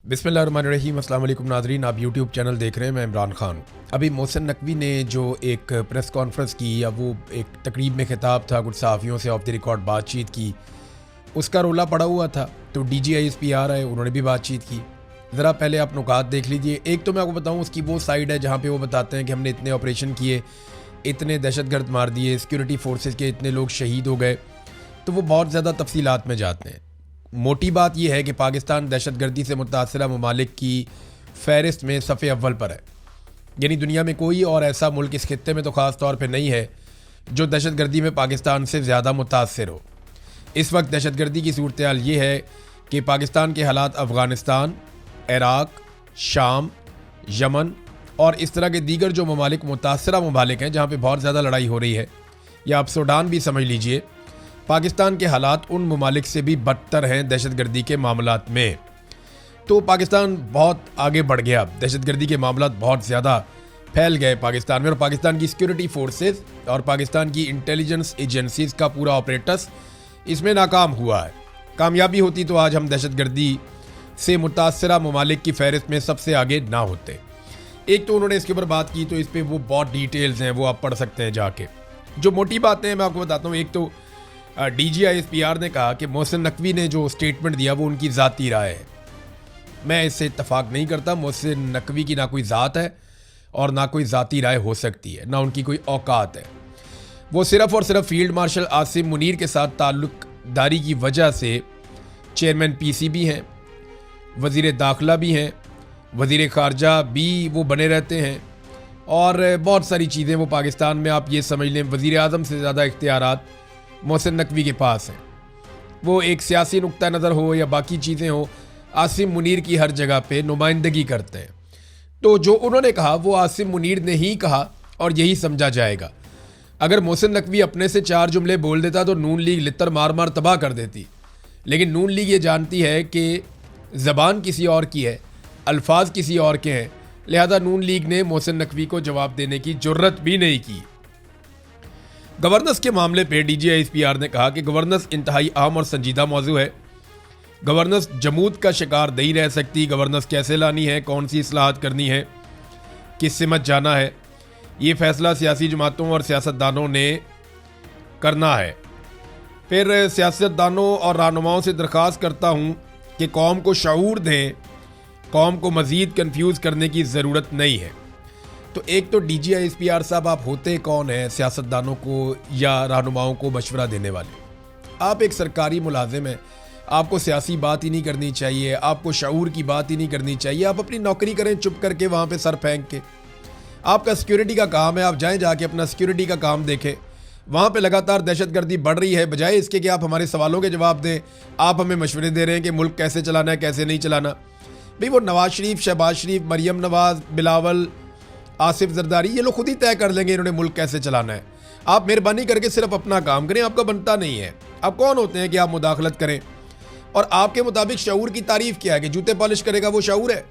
बिस्मिल्लाहिर्रहमानिर्रहीम। अस्सलाम वालेकुम नाज़रीन, आप यूट्यूब चैनल देख रहे हैं। मैं इमरान खान। अभी मोहसिन नकवी ने जो एक प्रेस कॉन्फ्रेंस की या वो एक तकरीब में खिताब था, कुछ सहाफ़ियों से ऑफ द रिकॉर्ड बातचीत की, उसका रोला पड़ा हुआ था। तो DGISP आए, उन्होंने भी बातचीत की। ज़रा पहले आप नुकात देख लीजिए। एक तो मैं आपको बताऊँ, उसकी वो साइड है जहाँ पर वो बताते हैं कि हमने इतने ऑपरेशन किए, इतने दहशतगर्द मार दिए, सिक्योरिटी फोर्सेस के इतने लोग शहीद हो गए। तो वो बहुत ज़्यादा तफसीलात में जाते हैं। मोटी बात यह है कि पाकिस्तान दहशतगर्दी से मुतासरा ममालिक की फ़हरिस्त में सफ़े अव्वल पर है। यानी दुनिया में कोई और ऐसा मुल्क इस खित्ते में तो ख़ास तौर पे नहीं है जो दहशतगर्दी में पाकिस्तान से ज़्यादा मुतासर हो। इस वक्त दहशतगर्दी की सूरत हाल ये है कि पाकिस्तान के हालात अफ़गानिस्तान, इराक़, शाम, यमन और इस तरह के दीगर जो ममालिक मुतासरा ममालिक हैं जहाँ पर बहुत ज़्यादा लड़ाई हो रही है, या आप सूडान भी समझ लीजिए, पाकिस्तान के हालात उन ममालिक से भी बदतर हैं दहशतगर्दी के मामलात में। तो पाकिस्तान बहुत आगे बढ़ गया, दहशतगर्दी के मामलात बहुत ज़्यादा फैल गए पाकिस्तान में, और पाकिस्तान की सिक्योरिटी फोर्सेस और पाकिस्तान की इंटेलिजेंस एजेंसीज़ का पूरा ऑपरेटस इसमें नाकाम हुआ है। कामयाबी होती तो आज हम दहशतगर्दी से मुतासरा ममालिक की फ़हरिस्त में सबसे आगे ना होते। एक तो उन्होंने इसके ऊपर बात की, तो इस पर वो बहुत डिटेल्स हैं, वो आप पढ़ सकते हैं जाके। जो मोटी बातें हैं मैं आपको बताता हूँ। एक तो DGISP ने कहा कि मोहसिन नकवी ने जो स्टेटमेंट दिया वो उनकी ज़ाती राय है। मैं इससे इत्तफाक नहीं करता। मोहसिन नकवी की ना कोई ज़ात है और ना कोई ज़ाती राय हो सकती है, ना उनकी कोई औकात है। वो सिर्फ़ और सिर्फ फील्ड मार्शल आसिम मुनीर के साथ ताल्लुक़दारी की वजह से चेयरमैन PCB हैं, वज़ीर दाखिला भी हैं, वज़ीर ख़ारजा भी वो बने रहते हैं, और बहुत सारी चीज़ें वो पाकिस्तान में, आप ये समझ लें, वज़ीर आज़म से ज़्यादा इख्तियारात मोहसिन नकवी के पास हैं। वो एक सियासी नुक्ता नज़र हो या बाकी चीज़ें हो, आसिम मुनीर की हर जगह पे नुमाइंदगी करते हैं। तो जो उन्होंने कहा वो आसिम मुनीर ने ही कहा और यही समझा जाएगा। अगर मोहसिन नकवी अपने से 4 जुमले बोल देता तो नून लीग लित्तर मार मार तबाह कर देती। लेकिन नून लीग ये जानती है कि ज़बान किसी और की है, अल्फाज किसी और के हैं, लिहाजा नून लीग ने मोहसिन नकवी को जवाब देने की जुर्रत भी नहीं की। गवर्नेंस के मामले पे DGISP ने कहा कि गवर्नेंस इंतहाई अहम और संजीदा मौजू है। गवर्नेंस जमूद का शिकार नहीं रह सकती। गवर्नेंस कैसे लानी है, कौन सी इस्लाहात करनी है, किस सिमत जाना है, ये फैसला सियासी जमातों और सियासतदानों ने करना है। फिर सियासतदानों और रहनुमाओं से दरख्वास्त करता हूँ कि कौम को शऊर दें, कौम को मज़ीद कन्फ्यूज़ करने की ज़रूरत नहीं है। तो एक तो DGISP साहब, आप होते कौन हैं सियासतदानों को या रहनुमाओं को मशवरा देने वाले? आप एक सरकारी मुलाजिम हैं, आपको सियासी बात ही नहीं करनी चाहिए, आपको शऊर की बात ही नहीं करनी चाहिए। आप अपनी नौकरी करें चुप करके, वहाँ पे सर फेंक के। आपका सिक्योरिटी का काम है, आप जाएं जाके अपना सिक्योरिटी का काम देखें। वहाँ पे लगातार दहशतगर्दी बढ़ रही है, बजाय इसके कि आप हमारे सवालों के जवाब दें, आप हमें मशवरे दे रहे हैं कि मुल्क कैसे चलाना है, कैसे नहीं चलाना। भाई वो नवाज शरीफ, शहबाज शरीफ, मरियम नवाज, बिलावल, आसिफ जरदारी, ये लोग खुद ही तय कर लेंगे इन्होंने मुल्क कैसे चलाना है। आप मेहरबानी करके सिर्फ अपना काम करें, आपका बनता नहीं है। आप कौन होते हैं कि आप मुदाखलत करें? और आपके मुताबिक शऊर की तारीफ क्या है कि जूते पॉलिश करेगा वो शऊर है?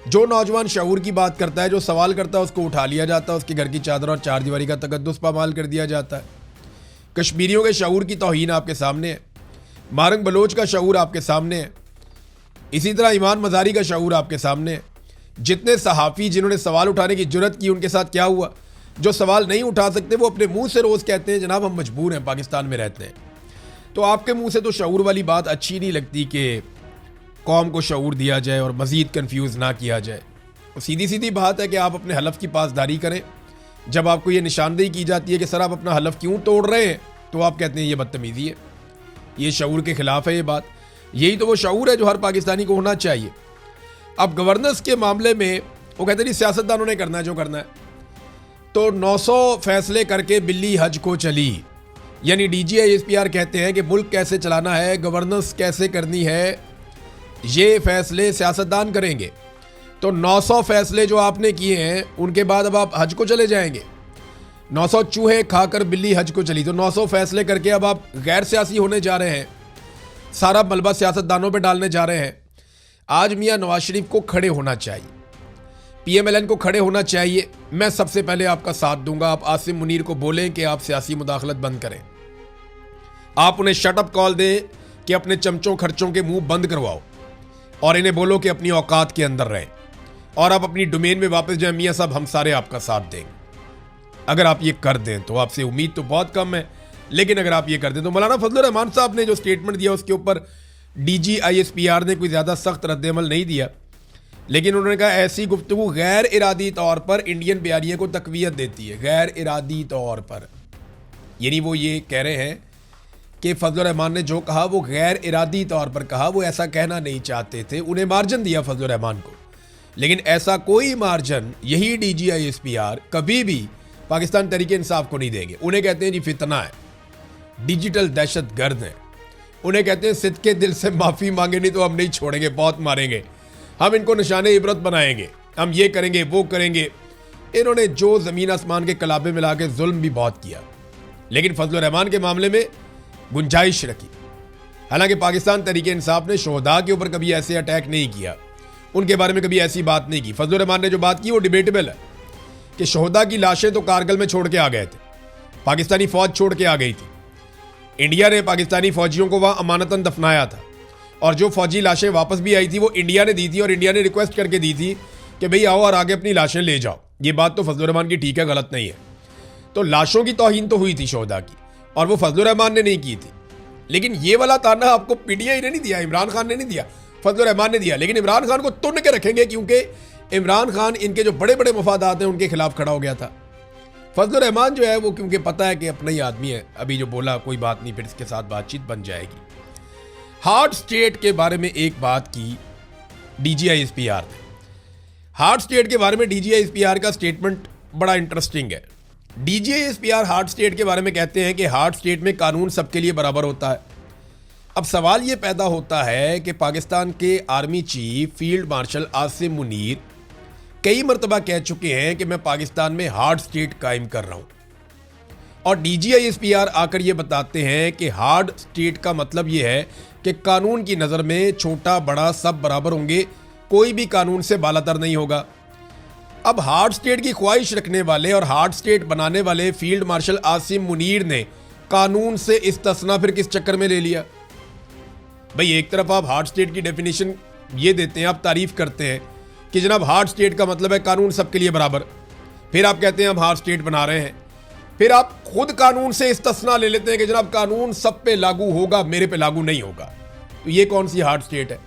जो नौजवान शऊर की बात करता है, जो सवाल करता है, उसको उठा लिया जाता है, उसके घर की चादर और 4 दीवारी का तकद्दुस पामाल कर दिया जाता है। कश्मीरियों के शऊर की तौहीन आपके सामने है, मारंग बलोच का शऊर आपके सामने है, इसी तरह ईमान मजारी का शऊर आपके सामने है। जितने सहाफ़ी जिन्होंने सवाल उठाने की जुर्रत की, उनके साथ क्या हुआ? जो सवाल नहीं उठा सकते वो अपने मुंह से रोज़ कहते हैं जनाब हम मजबूर हैं, पाकिस्तान में रहते हैं। तो आपके मुंह से तो शऊर वाली बात अच्छी नहीं लगती कि कौम को शऊर दिया जाए और मज़ीद कन्फ्यूज़ ना किया जाए। तो सीधी सीधी बात है कि आप अपने हलफ की पासदारी करें। जब आपको ये निशानदेही की जाती है कि सर आप अपना हलफ क्यों तोड़ रहे हैं, तो आप कहते हैं ये बदतमीज़ी है, ये शऊर के ख़िलाफ़ है ये बात। यही तो वो शऊर है जो हर पाकिस्तानी को होना चाहिए। अब गवर्नेंस के मामले में वो कहते नहीं सियासतदानों ने करना है जो करना है। तो 900 फैसले करके बिल्ली हज को चली। यानी DGISP कहते हैं कि मुल्क कैसे चलाना है, गवर्नेंस कैसे करनी है, ये फैसले सियासतदान करेंगे। तो 900 फैसले जो आपने किए हैं उनके बाद अब आप हज को चले जाएंगे। 900 चूहे खाकर बिल्ली हज को चली। तो 900 फैसले करके अब आप गैर सियासी होने जा रहे हैं, सारा मलबा सियासतदानों पर डालने जा रहे हैं। आज मियाँ नवाज शरीफ को खड़े होना चाहिए, PMLN को खड़े होना चाहिए। मैं सबसे पहले आपका साथ दूंगा। आप आसिम मुनीर को बोलें कि आप सियासी मुदाखलत बंद करें। आप उन्हें शटअप कॉल दें कि अपने चमचों खर्चों के मुंह बंद करवाओ। और इन्हें बोलो कि अपनी औकात के अंदर रहें और आप अपनी डोमेन में वापस जाए। मियाँ साहब हम सारे आपका साथ देंगे। अगर आप ये कर दें तो आपसे उम्मीद तो बहुत कम है, लेकिन अगर आप ये कर दें तो मौलाना फजलुर रहमान साहब ने जो स्टेटमेंट दिया उसके ऊपर DGISPR ने कोई ज़्यादा सख्त रद्द-ए-अमल नहीं दिया, लेकिन उन्होंने कहा ऐसी गुफ्तगू गैर इरादी तौर पर इंडियन बयारियों को तकवीयत देती है। गैर इरादी तौर पर यानी वो ये कह रहे हैं कि फजलुर रहमान ने जो कहा वो गैर इरादी तौर पर कहा, वो ऐसा कहना नहीं चाहते थे। उन्हें मार्जिन दिया फजलुर रहमान को, लेकिन ऐसा कोई मार्जिन यही DGISPR कभी भी पाकिस्तान तहरीक इंसाफ को नहीं देंगे। उन्हें कहते हैं जी फितना है, डिजिटल दहशत गर्द है। उन्हें कहते हैं सिद्ध के दिल से माफ़ी मांगे नहीं तो हम नहीं छोड़ेंगे, बहुत मारेंगे, हम इनको निशाने इबरत बनाएंगे, हम ये करेंगे वो करेंगे। इन्होंने जो ज़मीन आसमान के कलाबे मिला के जुल्म भी बहुत किया, लेकिन फजलुर रहमान के मामले में गुंजाइश रखी। हालांकि पाकिस्तान तहरीक इंसाफ ने शोहदा के ऊपर कभी ऐसे अटैक नहीं किया, उनके बारे में कभी ऐसी बात नहीं की। फजलुर रहमान ने जो बात की वो डिबेटेबल है कि शोहदा की लाशें तो कारगिल में छोड़ के आ गए थे, पाकिस्तानी फौज छोड़ के आ गई थी। इंडिया ने पाकिस्तानी फौजियों को वहाँ अमानतन दफनाया था, और जो फौजी लाशें वापस भी आई थी वो इंडिया ने दी थी, और इंडिया ने रिक्वेस्ट करके दी थी कि भाई आओ और आगे अपनी लाशें ले जाओ। ये बात तो फजलुर रहमान की ठीक है, गलत नहीं है। तो लाशों की तौहीन तो हुई थी शोहदा की, और वो फजलुर रहमान ने नहीं की थी। लेकिन ये वाला ताना आपको PTI ने नहीं दिया, इमरान खान ने नहीं दिया, फजलुर रहमान ने दिया। लेकिन इमरान खान को तुन के रखेंगे, क्योंकि इमरान खान इनके जो बड़े बड़े मफादात हैं उनके खिलाफ खड़ा हो गया था। फजलुर रहमान जो है वो क्योंकि पता है कि अपना ही आदमी है, अभी जो बोला कोई बात नहीं, फिर इसके साथ बातचीत बन जाएगी। हार्ड स्टेट के बारे में एक बात की DGISPR ने। हार्ड स्टेट के बारे में DGISPR का स्टेटमेंट बड़ा इंटरेस्टिंग है। DGISPR हार्ड स्टेट के बारे में कहते हैं कि हार्ड स्टेट में कानून सबके लिए बराबर होता है। अब सवाल ये पैदा होता है कि पाकिस्तान के army chief field marshal Asim Munir कई मरतबा कह चुके हैं कि मैं पाकिस्तान में हार्ड स्टेट कायम कर रहा हूं, और DGISPR आकर ये बताते हैं कि हार्ड स्टेट का मतलब ये है कि कानून की नज़र में छोटा बड़ा सब बराबर होंगे, कोई भी कानून से बालातर नहीं होगा। अब हार्ड स्टेट की ख्वाहिश रखने वाले और हार्ड स्टेट बनाने वाले फील्ड मार्शल आसिम मुनीर ने कानून से इस्तिस्ना फिर किस चक्कर में ले लिया? भाई एक तरफ आप हार्ड स्टेट की डेफिनेशन ये देते हैं, आप तारीफ करते हैं कि जनाब हार्ड स्टेट का मतलब है कानून सबके लिए बराबर, फिर आप कहते हैं हम हार्ड स्टेट बना रहे हैं, फिर आप खुद कानून से इस्तिस्ना ले लेते हैं कि जनाब कानून सब पे लागू होगा, मेरे पे लागू नहीं होगा। तो ये कौन सी हार्ड स्टेट है?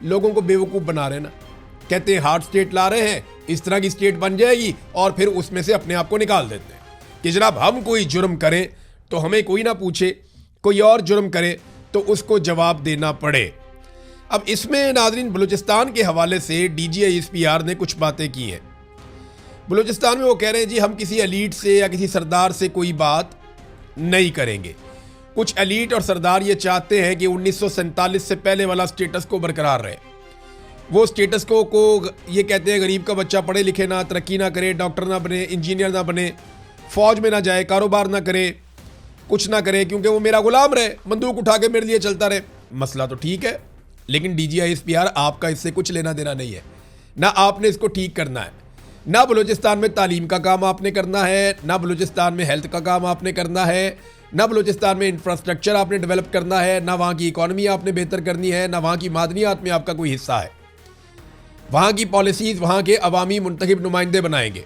लोगों को बेवकूफ़ बना रहे हैं ना। कहते हैं हार्ड स्टेट ला रहे हैं, इस तरह की स्टेट बन जाएगी, और फिर उसमें से अपने आप को निकाल देते हैं कि जनाब हम कोई जुर्म करें तो हमें कोई ना पूछे, कोई और जुर्म करे तो उसको जवाब देना पड़े। अब इसमें नाज़रीन बलूचिस्तान के हवाले से DGISPR ने कुछ बातें की हैं। बलूचिस्तान में वो कह रहे हैं जी हम किसी एलीट से या किसी सरदार से कोई बात नहीं करेंगे। कुछ एलीट और सरदार ये चाहते हैं कि 1947 से पहले वाला स्टेटस को बरकरार रहे। वो स्टेटस को ये कहते हैं गरीब का बच्चा पढ़े लिखे ना, तरक्की ना करे, डॉक्टर ना बने, इंजीनियर ना बने, फौज में ना जाए, कारोबार ना करे, कुछ ना करे, क्योंकि वो मेरा गुलाम रहे, बंदूक उठा के मेरे लिए चलता रहे। मसला तो ठीक है, लेकिन DGISPR आपका इससे कुछ लेना देना नहीं है। ना आपने इसको ठीक करना है, ना बलूचिस्तान में तालीम का काम आपने करना है, ना बलूचिस्तान में हेल्थ का काम आपने करना है, ना बलूचिस्तान में इंफ्रास्ट्रक्चर आपने डेवलप करना है, ना वहाँ की इकॉनमी आपने बेहतर करनी है, ना वहाँ की मादनियात में आपका कोई हिस्सा है। वहाँ की पॉलिसीज़ वहाँ के अवामी मुंतखब नुमाइंदे बनाएंगे,